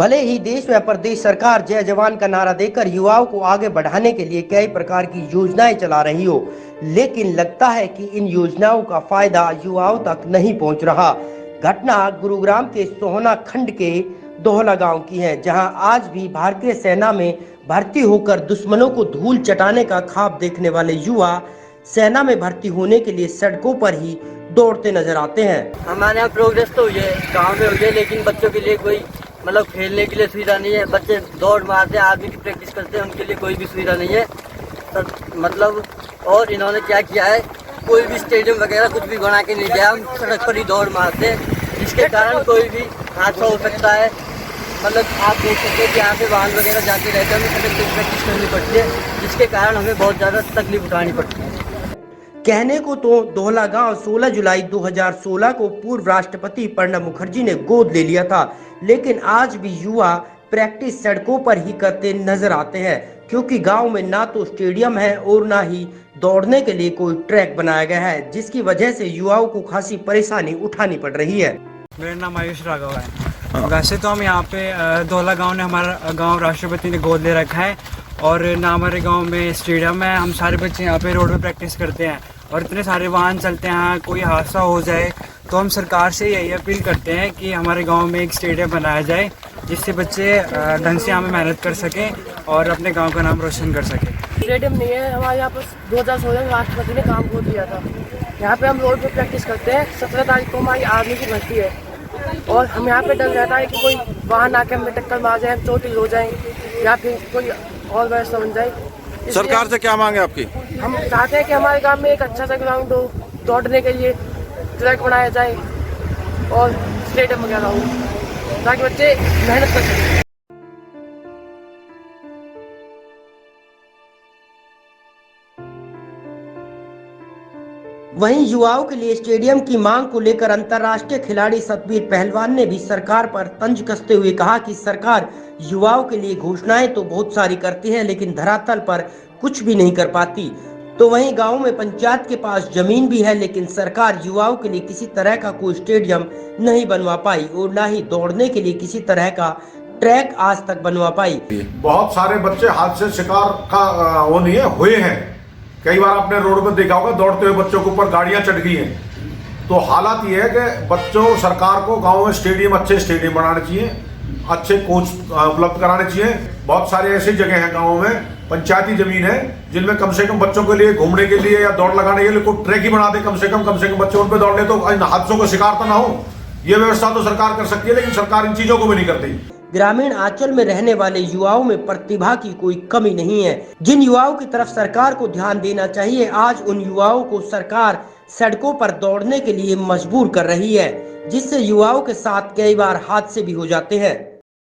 भले ही देश व प्रदेश सरकार जय जवान का नारा देकर युवाओं को आगे बढ़ाने के लिए कई प्रकार की योजनाएं चला रही हो, लेकिन लगता है कि इन योजनाओं का फायदा युवाओं तक नहीं पहुंच रहा। घटना गुरुग्राम के सोहना खंड के दोहला गांव की है, जहां आज भी भारतीय सेना में भर्ती होकर दुश्मनों को धूल चटाने का ख्वाब देखने वाले युवा सेना में भर्ती होने के लिए सड़कों पर ही दौड़ते नजर आते हैं। हमारे यहाँ प्रोग्रेस तो हुई है, गाँव में हुई है, लेकिन बच्चों के लिए कोई मतलब खेलने के लिए सुविधा नहीं है। बच्चे दौड़ मारते हैं, आर्मी की प्रैक्टिस करते हैं, उनके लिए कोई भी सुविधा नहीं है। मतलब और इन्होंने क्या किया है, कोई भी स्टेडियम वगैरह कुछ भी बना के नहीं दिया। हम सड़क पर ही दौड़ मारते हैं, जिसके कारण कोई भी हादसा हो सकता है। मतलब आप देख सकते हैं कि यहाँ पे वाहन वगैरह जाते रहते हैं, हमें सड़क पर प्रैक्टिस करनी पड़ती है, जिसके कारण हमें बहुत ज़्यादा तकलीफ उठानी पड़ती है। कहने को तो दोहला गांव 16 जुलाई 2016 को पूर्व राष्ट्रपति प्रणब मुखर्जी ने गोद ले लिया था, लेकिन आज भी युवा प्रैक्टिस सड़कों पर ही करते नजर आते हैं, क्योंकि गांव में ना तो स्टेडियम है और ना ही दौड़ने के लिए कोई ट्रैक बनाया गया है, जिसकी वजह से युवाओं को खासी परेशानी उठानी पड़ रही है। मेरा नाम आयुष राघव है। वैसे तो हम यहाँ पे दोहला गांव ने हमारा गांव राष्ट्रपति ने गोद ले रखा है, और ना हमारे गांव में स्टेडियम है। हम सारे बच्चे यहाँ पे रोड पे प्रैक्टिस करते हैं, और इतने सारे वाहन चलते हैं, कोई हादसा हो जाए तो हम सरकार से यही अपील करते हैं कि हमारे गांव में एक स्टेडियम बनाया जाए, जिससे बच्चे ढंग से यहाँ पे मेहनत कर सकें और अपने गांव का नाम रोशन कर सकें। स्टेडियम नहीं है हमारे यहाँ पर। 2016 में राष्ट्रपति ने काम गोद लिया था। यहाँ पे हम रोड पे प्रैक्टिस करते हैं। 17 तारीख को हमारी आर्मी की भर्ती है, और हम यहाँ पे डर रहता है कि कोई वाहन आके हमें टक्कर मार जाए, हम चोटिल हो जाए, या फिर कोई और व्यवस्था बन जाए। सरकार से क्या मांगे आपकी? हम चाहते हैं कि हमारे गांव में एक अच्छा सा ग्राउंड हो, दौड़ने के लिए ट्रैक बनाया जाए और स्टेडियम वगैरह हो, ताकि बच्चे मेहनत कर सकें। वहीं युवाओं के लिए स्टेडियम की मांग को लेकर अंतर्राष्ट्रीय खिलाड़ी सतबीर पहलवान ने भी सरकार पर तंज कसते हुए कहा कि सरकार युवाओं के लिए घोषणाएं तो बहुत सारी करती है, लेकिन धरातल पर कुछ भी नहीं कर पाती। तो वहीं गांव में पंचायत के पास जमीन भी है, लेकिन सरकार युवाओं के लिए किसी तरह का कोई स्टेडियम नहीं बनवा पाई, और न ही दौड़ने के लिए किसी तरह का ट्रैक आज तक बनवा पाई। बहुत सारे बच्चे हाथ से शिकार का वो नहीं है हुए हैं। कई बार आपने रोड पर देखा होगा, दौड़ते हुए बच्चों के ऊपर गाड़ियां चढ़ गई हैं। तो हालात ये है कि बच्चों सरकार को गांव में स्टेडियम, अच्छे स्टेडियम बनाने चाहिए, अच्छे कोच उपलब्ध कराने चाहिए। बहुत सारे ऐसी जगह हैं गांवों में, पंचायती जमीन है, जिनमें कम से कम बच्चों के लिए घूमने के लिए या दौड़ लगाने के लिए कोई ट्रैक ही बना दे, कम से कम बच्चे उन पर दौड़ ले तो इन हादसों का शिकार तो ना हो। ये व्यवस्था तो सरकार कर सकती है, लेकिन सरकार इन चीजों को भी नहीं करती। ग्रामीण आंचल में रहने वाले युवाओं में प्रतिभा की कोई कमी नहीं है, जिन युवाओं की तरफ सरकार को ध्यान देना चाहिए। आज उन युवाओं को सरकार सड़कों पर दौड़ने के लिए मजबूर कर रही है, जिससे युवाओं के साथ कई बार हादसे भी हो जाते हैं।